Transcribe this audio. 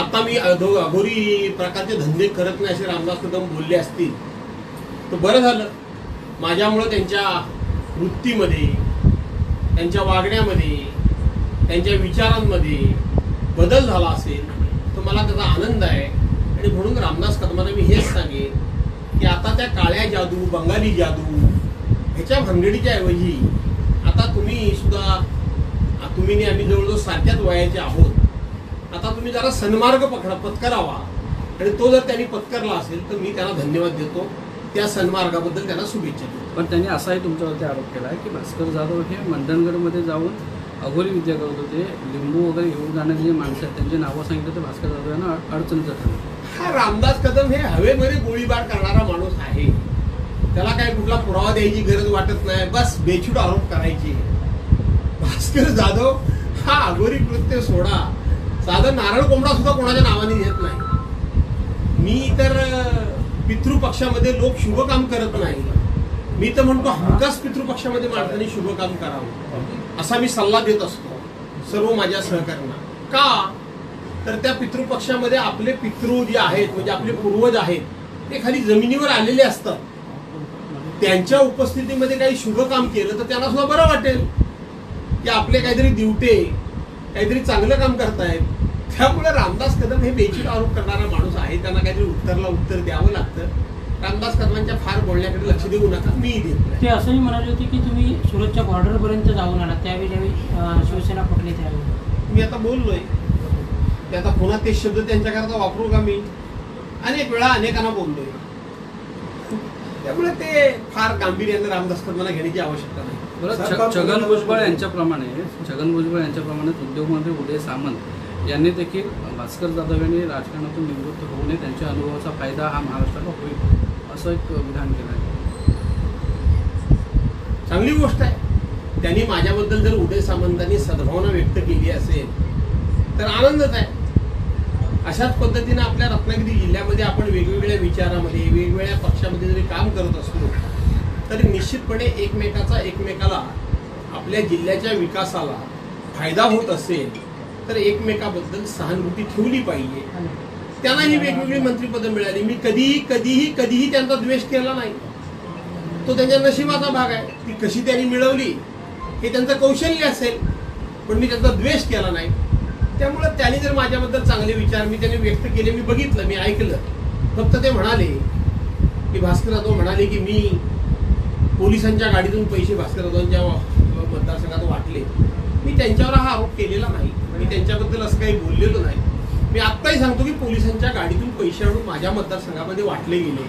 आता मी अघोरी प्रकारचे धंदे करत नाही असे रामदास कदम बोलले असतील तर बरं झालं. माझ्यामुळं त्यांच्या वृत्तीमध्ये, त्यांच्या वागण्यामध्ये, त्यांच्या विचारांमध्ये बदल झाला असेल तर मला त्याचा आनंद आहे. आणि म्हणून रामदास कदमांना मी हेच सांगेन की आता त्या काळ्या जादू, बंगाली जादू ह्याच्या भानगडीच्या ऐवजी आता तुम्ही सुद्धा, तुम्ही आम्ही जवळजवळ सारख्याच वयाचे आहोत. आता तुम्ही जरा सन्मार्ग पत्करावा. आणि तो जर त्यांनी पत्करला असेल तर मी त्यांना धन्यवाद देतो. त्या सन्मार्गाबद्दल त्यांना शुभेच्छा देतो. पण त्यांनी असाही तुमच्यावरती आरोप केला आहे की भास्कर जाधव हे मंडणगडमध्ये जाऊन अघोरी विद्या करत होते. लिंबू वगैरे घेऊन जाणारे जे माणसं आहेत त्यांचे नावं सांगितलं तर भास्कर जाधव यांना अडचणीचं ठरलं. हा रामदास कदम हे हवेमध्ये गोळीबार करणारा माणूस आहे. त्याला काय कुठला पुरावा द्यायची गरज वाटत नाही. बस बेछूट आरोप करायची. भास्कर जाधव हा अघोरी कृत्य सोडा, साधं नारळ कोंबडा सुद्धा कोणाच्या नावाने देत नाही. मी तर पितृपक्षामध्ये लोक शुभ काम करत नाही. मी तर म्हणतो हमखास पितृपक्षामध्ये माणसाने शुभ काम करावं असा मी सल्ला देत असतो सर्व माझ्या सहकाऱ्यांना. का तर त्या पितृपक्षामध्ये आपले पितृ जे आहेत, म्हणजे आपले पूर्वज आहेत, ते खाली जमिनीवर आलेले असतात. त्यांच्या उपस्थितीमध्ये काही शुभ काम केलं तर त्यांना सुद्धा बरं वाटेल की आपले काहीतरी दिवटे काहीतरी चांगलं काम करतायत. त्यामुळे रामदास कदम हे बेछूट आरोप करणारा माणूस आहे. त्यांना काहीतरी उत्तर द्यावं लागतं. रामदास कदमांच्या फार बोलण्याकडे लक्ष देऊ नका, मी देत नाही. ते असंही म्हणाले होते की तुम्ही सुरतच्या बॉर्डरपर्यंत जाऊन आला त्यावेळी ज्यावेळी शिवसेना फुटली त्यावेळी. मी आता बोललोय ते आता पुन्हा ते शब्द त्यांच्याकरता वापरू का? मी अनेक वेळा अनेकांना बोललोय. त्यामुळे ते फार गांभीर्याने रामदास कदमांना घेण्याची आवश्यकता नाही. छगन भुजबळ यांच्याप्रमाणे उद्योगमंत्री उदय सामंत यांनी देखील भास्कर जाधव यांनी राजकारणातून निवृत्त होऊ नये, त्यांच्या अनुभवाचा फायदा हा महाराष्ट्राला होईल असं एक विधान केलं आहे. चांगली गोष्ट आहे. त्यांनी माझ्याबद्दल जर उदय सामंतांनी सद्भावना व्यक्त केली असेल तर आनंदच आहे. अशाच पद्धतीने आपल्या रत्नागिरी जिल्ह्यामध्ये आपण वेगवेगळ्या विचारामध्ये, वेगवेगळ्या पक्षामध्ये जरी काम करत असलो तरी निश्चितपणे एकमेकाला आपल्या जिल्ह्याच्या विकासाला फायदा होत असेल तर एकमेकाबद्दल सहानुभूती ठेवली पाहिजे. त्यांना ही वेगवेगळी मंत्रिपदं मिळाली. मी कधीही त्यांचा द्वेष केला नाही. तो त्यांच्या नशिबाचा भाग आहे. ती कशी त्यांनी मिळवली हे त्यांचं कौशल्य असेल, पण मी त्यांचा द्वेष केला नाही. त्यामुळे त्यांनी जर माझ्याबद्दल चांगले विचार त्यांनी व्यक्त केले, मी बघितलं, मी ऐकलं. फक्त ते म्हणाले की भास्कर जाधव म्हणाले की मी पोलिसांच्या गाडीतून पैसे भास्कर जाधवांच्या मतदारसंघात वाटले. मी त्यांच्यावर हा आरोप केलेला नाही. मी त्यांच्याबद्दल असं काही बोललेलो नाही. मी आत्ताही सांगतो की पोलिसांच्या गाडीतून पैसे आणून माझ्या मतदारसंघामध्ये वाटले गेले.